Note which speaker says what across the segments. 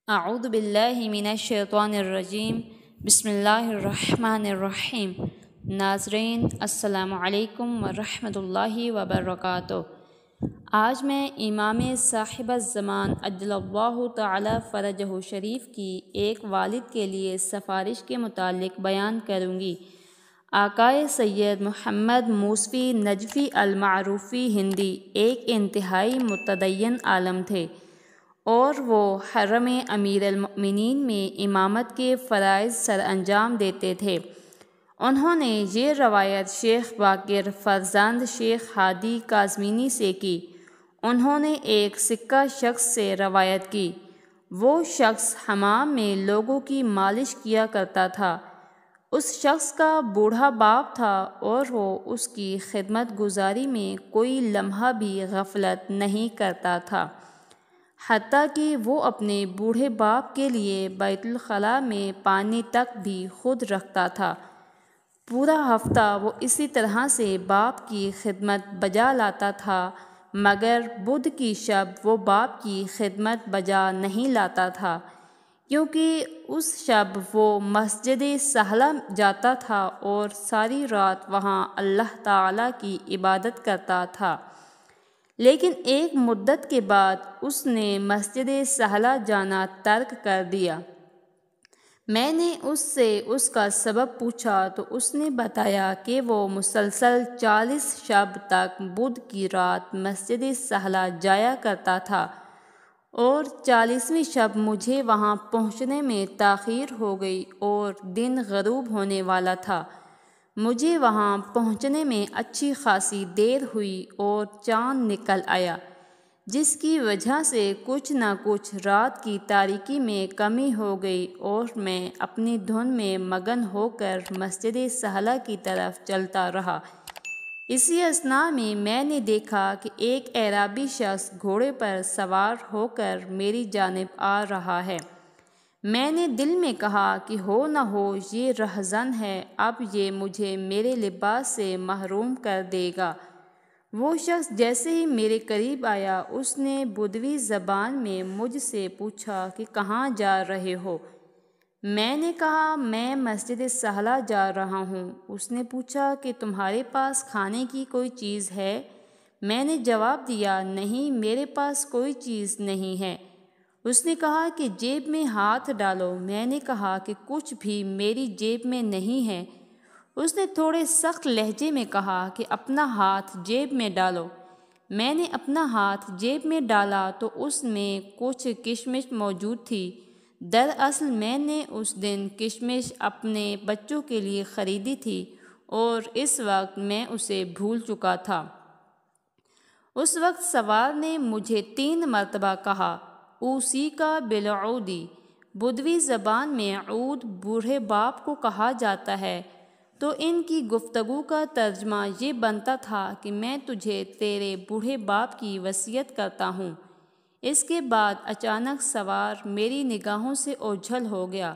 Speaker 1: اعوذ باللہ من الشیطان الرجیم بسم اللہ الرحمن الرحیم۔ ناظرین السلام علیکم ورحمۃ اللہ وبرکاتہ۔ آج میں امام صاحب الزمان عجل اللہ تعالی فرجہ شریف کی ایک والد کے لیے سفارش کے متعلق بیان کروں گی۔ آقائے سید محمد موسوی نجفی المعروفی ہندی ایک انتہائی متدین عالم تھے اور وہ حرم امیر المؤمنین میں امامت کے فرائض سر انجام دیتے تھے۔ انہوں نے یہ روایت شیخ باقر فرزند شیخ ہادی کاظمینی سے کی۔ انہوں نے ایک سکہ شخص سے روایت کی۔ وہ شخص حمام میں لوگوں کی مالش کیا کرتا تھا۔ اس شخص کا بوڑھا باپ تھا اور وہ اس کی خدمت گزاری میں کوئی لمحہ بھی غفلت نہیں کرتا تھا، حتیٰ کہ وہ اپنے بوڑھے باپ کے لیے بیت الخلاء میں پانی تک بھی خود رکھتا تھا۔ پورا ہفتہ وہ اسی طرح سے باپ کی خدمت بجا لاتا تھا، مگر بدھ کی شب وہ باپ کی خدمت بجا نہیں لاتا تھا، کیونکہ اس شب وہ مسجد سہلہ جاتا تھا اور ساری رات وہاں اللہ تعالیٰ کی عبادت کرتا تھا۔ لیکن ایک مدت کے بعد اس نے مسجد سہلہ جانا ترک کر دیا۔ میں نے اس سے اس کا سبب پوچھا تو اس نے بتایا کہ وہ مسلسل 40 شب تک بدھ کی رات مسجد سہلہ جایا کرتا تھا اور 40ویں شب مجھے وہاں پہنچنے میں تاخیر ہو گئی اور دن غروب ہونے والا تھا۔ مجھے وہاں پہنچنے میں اچھی خاصی دیر ہوئی اور چاند نکل آیا، جس کی وجہ سے کچھ نہ کچھ رات کی تاریکی میں کمی ہو گئی اور میں اپنی دھن میں مگن ہو کر مسجد سہلہ کی طرف چلتا رہا۔ اسی اثناء میں نے دیکھا کہ ایک اعرابی شخص گھوڑے پر سوار ہو کر میری جانب آ رہا ہے۔ میں نے دل میں کہا کہ ہو نہ ہو یہ رہزن ہے، اب یہ مجھے میرے لباس سے محروم کر دے گا۔ وہ شخص جیسے ہی میرے قریب آیا اس نے بدوی زبان میں مجھ سے پوچھا کہ کہاں جا رہے ہو؟ میں نے کہا میں مسجد سہلہ جا رہا ہوں۔ اس نے پوچھا کہ تمہارے پاس کھانے کی کوئی چیز ہے؟ میں نے جواب دیا نہیں، میرے پاس کوئی چیز نہیں ہے۔ اس نے کہا کہ جیب میں ہاتھ ڈالو۔ میں نے کہا کہ کچھ بھی میری جیب میں نہیں ہے۔ اس نے تھوڑے سخت لہجے میں کہا کہ اپنا ہاتھ جیب میں ڈالو۔ میں نے اپنا ہاتھ جیب میں ڈالا تو اس میں کچھ کشمش موجود تھی۔ دراصل میں نے اس دن کشمش اپنے بچوں کے لیے خریدی تھی اور اس وقت میں اسے بھول چکا تھا۔ اس وقت سوار نے مجھے 3 مرتبہ کہا اوصی کا بالعودی۔ بدوی زبان میں عود بوڑھے باپ کو کہا جاتا ہے، تو ان کی گفتگو کا ترجمہ یہ بنتا تھا کہ میں تجھے تیرے بوڑھے باپ کی وصیت کرتا ہوں۔ اس کے بعد اچانک سوار میری نگاہوں سے اوجھل ہو گیا۔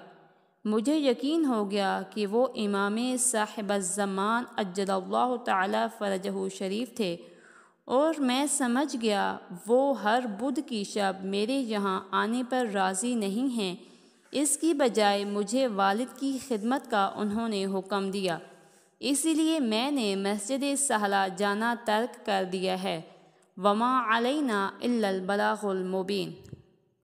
Speaker 1: مجھے یقین ہو گیا کہ وہ امام صاحب الزمان عجل اللہ تعالی فرجہ شریف تھے اور میں سمجھ گیا وہ ہر بدھ کی شب میرے یہاں آنے پر راضی نہیں ہیں، اس کی بجائے مجھے والد کی خدمت کا انہوں نے حکم دیا، اسی لیے میں نے مسجد سہلہ جانا ترک کر دیا ہے۔ وما علینا الا البلاغ المبین۔